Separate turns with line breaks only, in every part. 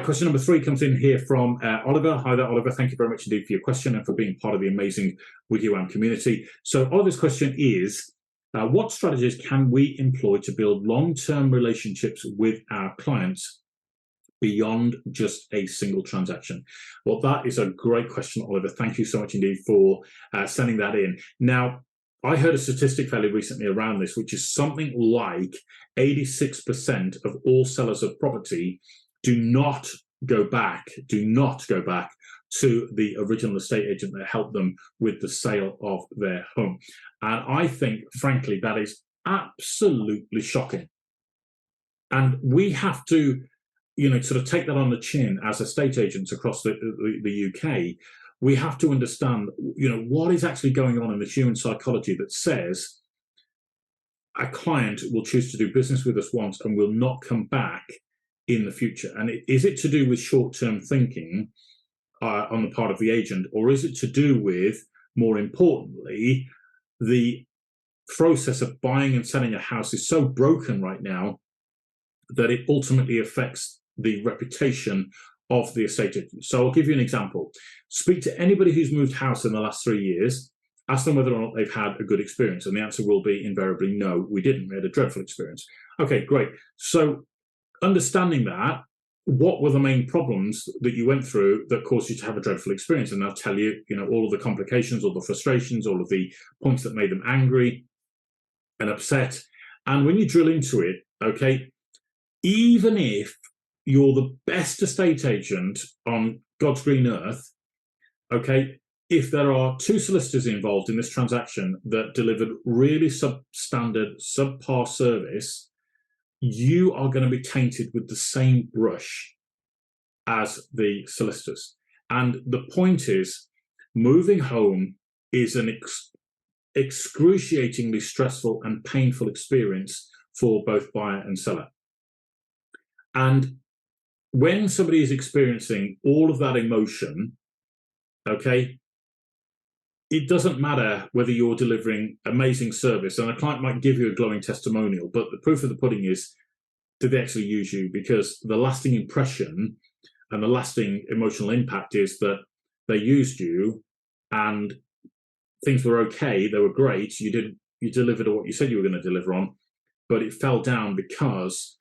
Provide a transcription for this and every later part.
right, question number 3 comes in here from Oliver. Hi there, Oliver. Thank you very much indeed for your question and for being part of the amazing WiggyWam community. So Oliver's question is, what strategies can we employ to build long-term relationships with our clients beyond just a single transaction? Well, that is a great question, Oliver. Thank you so much indeed for sending that in. Now, I heard a statistic fairly recently around this, which is something like 86% of all sellers of property do not go back to the original estate agent that helped them with the sale of their home. And I think, frankly, that is absolutely shocking. And we have to, sort of take that on the chin as estate agents across the UK. We have to understand, what is actually going on in the human psychology that says a client will choose to do business with us once and will not come back in the future. And is it to do with short-term thinking on the part of the agent, or is it to do with, more importantly, the process of buying and selling a house is so broken right now that it ultimately affects the reputation of the estate agent? So I'll give you an example. Speak to anybody who's moved house in the last 3 years, ask them whether or not they've had a good experience, and the answer will be invariably no, we didn't, we had a dreadful experience. Okay, great. So understanding that, what were the main problems that you went through that caused you to have a dreadful experience? And they'll tell you, all of the complications, all the frustrations, all of the points that made them angry and upset. And when you drill into it, okay, even if you're the best estate agent on God's green earth, okay, if there are 2 solicitors involved in this transaction that delivered really substandard, subpar service, you are going to be tainted with the same brush as the solicitors. And the point is, moving home is an excruciatingly stressful and painful experience for both buyer and seller. And when somebody is experiencing all of that emotion, okay, it doesn't matter whether you're delivering amazing service, and a client might give you a glowing testimonial, but the proof of the pudding is, did they actually use you? Because the lasting impression and the lasting emotional impact is that they used you and things were okay, they were great, you delivered what you said you were going to deliver on, but it fell down because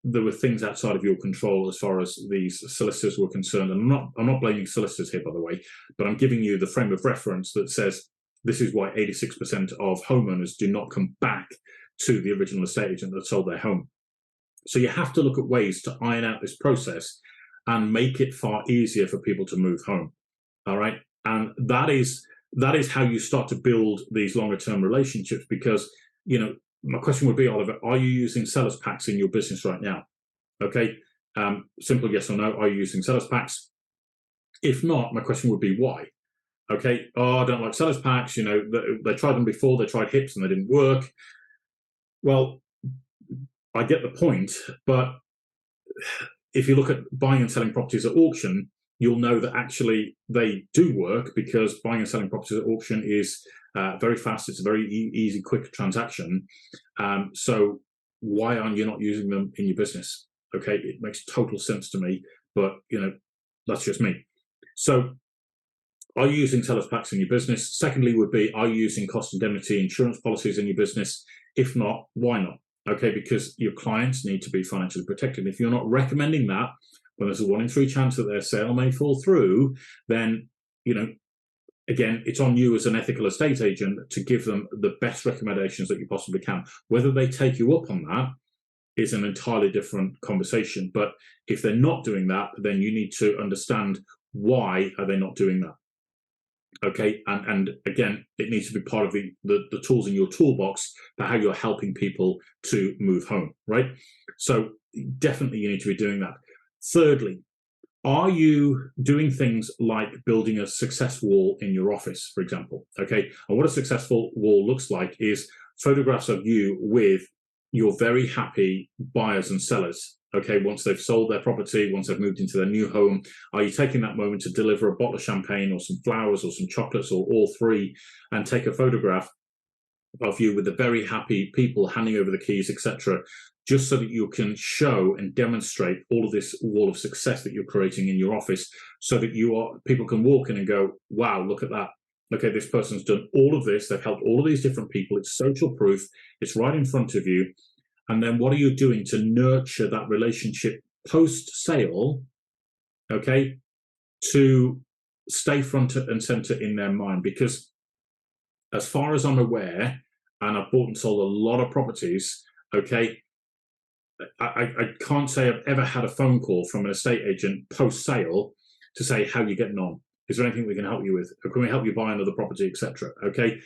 there were things outside of your control as far as these solicitors were concerned. And I'm not blaming solicitors here, by the way, but I'm giving you the frame of reference that says this is why 86% of homeowners do not come back to the original estate agent that sold their home. So you have to look at ways to iron out this process and make it far easier for people to move home. All right. And that is how you start to build these longer term relationships, because, my question would be, Oliver, are you using sellers packs in your business right now? Okay, simple yes or no. Are you using sellers packs? If not, my question would be why? Okay, I don't like sellers packs. They tried them before. They tried HIPs and they didn't work. Well, I get the point, but if you look at buying and selling properties at auction, you'll know that actually they do work, because buying and selling properties at auction is very fast. It's a very easy, quick transaction. So why aren't you not using them in your business? Okay, it makes total sense to me, but that's just me. So are you using sellers packs in your business? Secondly would be, are you using cost indemnity insurance policies in your business? If not, why not? Okay, because your clients need to be financially protected. If you're not recommending that, when there's a 1 in 3 chance that their sale may fall through, then, again, it's on you as an ethical estate agent to give them the best recommendations that you possibly can. Whether they take you up on that is an entirely different conversation. But if they're not doing that, then you need to understand, why are they not doing that? Okay, and again, it needs to be part of the tools in your toolbox for how you're helping people to move home, right? So definitely you need to be doing that. Thirdly, are you doing things like building a success wall in your office, for example? Okay, and what a successful wall looks like is photographs of you with your very happy buyers and sellers. Okay, once they've sold their property, once they've moved into their new home, are you taking that moment to deliver a bottle of champagne or some flowers or some chocolates or all three and take a photograph of you with the very happy people handing over the keys, etc., just so that you can show and demonstrate all of this wall of success that you're creating in your office, so that people can walk in and go, wow, look at that. Okay, this person's done all of this. They've helped all of these different people. It's social proof. It's right in front of you. And then what are you doing to nurture that relationship post-sale, okay, to stay front and center in their mind? Because as far as I'm aware, and I've bought and sold a lot of properties, okay, I can't say I've ever had a phone call from an estate agent post-sale to say, how are you getting on? Is there anything we can help you with? Or can we help you buy another property, etc.? Okay,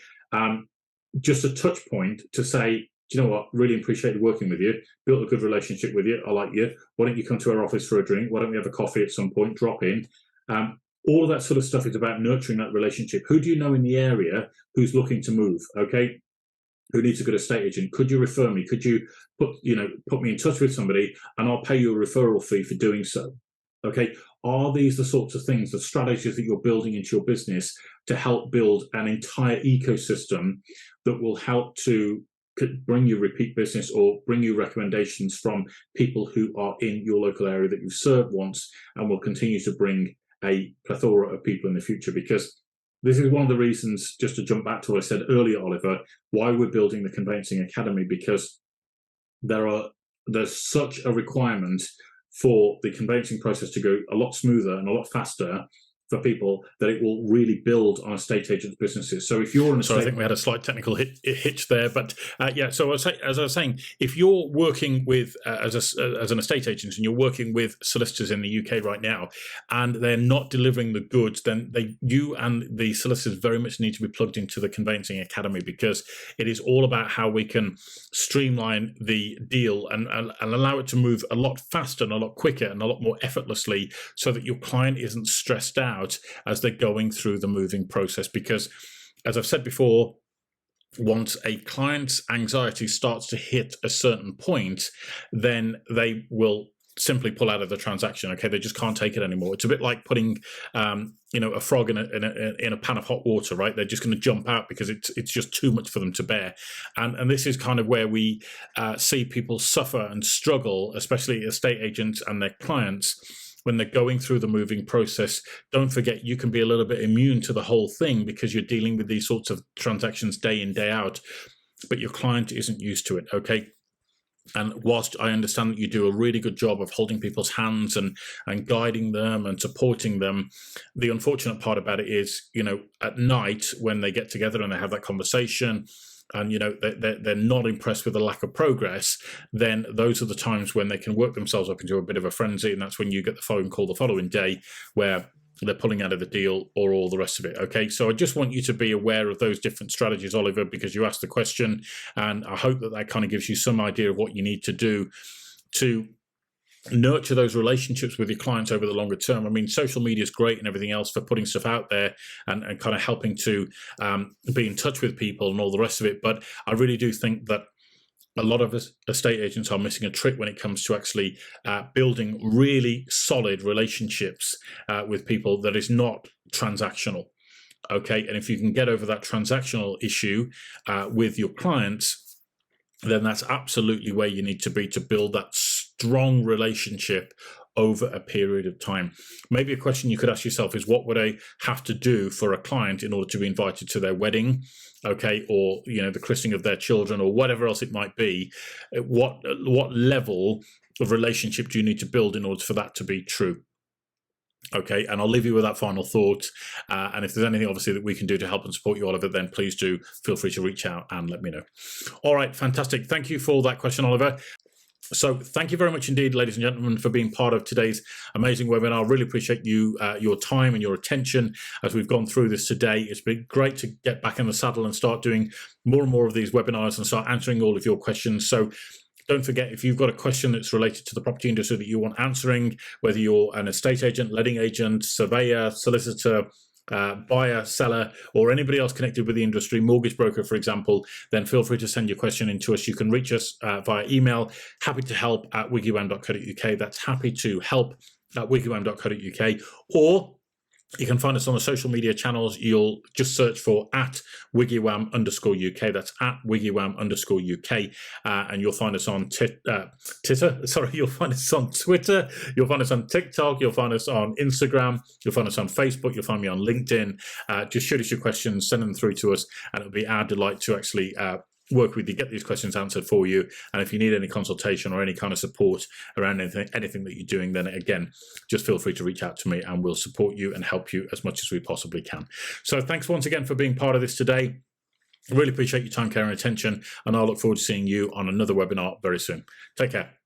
just a touch point to say, do you know what? Really appreciated working with you. Built a good relationship with you. I like you. Why don't you come to our office for a drink? Why don't we have a coffee at some point? Drop in. All of that sort of stuff is about nurturing that relationship. Who do you know in the area who's looking to move? Okay, who needs a good estate agent? Could you refer me? Could you put me in touch with somebody, and I'll pay you a referral fee for doing so? Okay, are these the sorts of things, the strategies that you're building into your business to help build an entire ecosystem that will help to bring you repeat business or bring you recommendations from people who are in your local area that you've served once, and will continue to bring a plethora of people in the future? Because this is one of the reasons, just to jump back to what I said earlier, Oliver, why we're building the Conveyancing Academy, because there's such a requirement for the conveyancing process to go a lot smoother and a lot faster for people, that it will really build on estate agents' businesses. So if you're an estate...
So I think we had a slight technical hitch there, but yeah. So as I was saying, if you're working with as an estate agent and you're working with solicitors in the UK right now, and they're not delivering the goods, then you and the solicitors very much need to be plugged into the Conveyancing Academy, because it is all about how we can streamline the deal and allow it to move a lot faster and a lot quicker and a lot more effortlessly, so that your client isn't stressed out as they're going through the moving process. Because, as I've said before, once a client's anxiety starts to hit a certain point, then they will simply pull out of the transaction. Okay, they just can't take it anymore. It's a bit like putting a frog in a pan of hot water, right? They're just going to jump out because it's just too much for them to bear. And this is kind of where we see people suffer and struggle, especially estate agents and their clients, when they're going through the moving process. Don't forget, you can be a little bit immune to the whole thing because you're dealing with these sorts of transactions day in, day out, but your client isn't used to it, okay? And whilst I understand that you do a really good job of holding people's hands and guiding them and supporting them, the unfortunate part about it is, at night when they get together and they have that conversation, and they're not impressed with the lack of progress, then those are the times when they can work themselves up into a bit of a frenzy, and that's when you get the phone call the following day where they're pulling out of the deal or all the rest of it. Okay, so I just want you to be aware of those different strategies, Oliver, because you asked the question, and I hope that kind of gives you some idea of what you need to do to nurture those relationships with your clients over the longer term. I mean, social media is great and everything else for putting stuff out there and kind of helping to be in touch with people and all the rest of it. But I really do think that a lot of estate agents are missing a trick when it comes to actually building really solid relationships with people that is not transactional. Okay, and if you can get over that transactional issue with your clients, then that's absolutely where you need to be to build that strong relationship over a period of time. Maybe a question you could ask yourself is, what would I have to do for a client in order to be invited to their wedding, okay, or the christening of their children, or whatever else it might be? What level of relationship do you need to build in order for that to be true? Okay, and I'll leave you with that final thought. And if there's anything, obviously, that we can do to help and support you, Oliver, then please do feel free to reach out and let me know. All right, fantastic. Thank you for that question, Oliver. So thank you very much indeed, ladies and gentlemen, for being part of today's amazing webinar. I really appreciate your time and your attention as we've gone through this today. It's been great to get back in the saddle and start doing more and more of these webinars and start answering all of your questions. So don't forget, if you've got a question that's related to the property industry that you want answering, whether you're an estate agent, letting agent, surveyor, solicitor, buyer, seller, or anybody else connected with the industry, mortgage broker, for example, then feel free to send your question in to us. You can reach us via email, happytohelp@wiggywam.co.uk. That's happytohelp@wiggywam.co.uk. Or You can find us on the social media channels. You'll just search for @WiggyWam_UK. That's @WiggyWam_UK. And you'll find us on you'll find us on Twitter. You'll find us on TikTok. You'll find us on Instagram. You'll find us on Facebook. You'll find me on LinkedIn. Just shoot us your questions, send them through to us, and it'll be our delight to actually work with you, get these questions answered for you. And if you need any consultation or any kind of support around anything that you're doing, then again, just feel free to reach out to me and we'll support you and help you as much as we possibly can. So thanks once again for being part of this today. Really appreciate your time, care and attention, and I'll look forward to seeing you on another webinar very soon. Take care.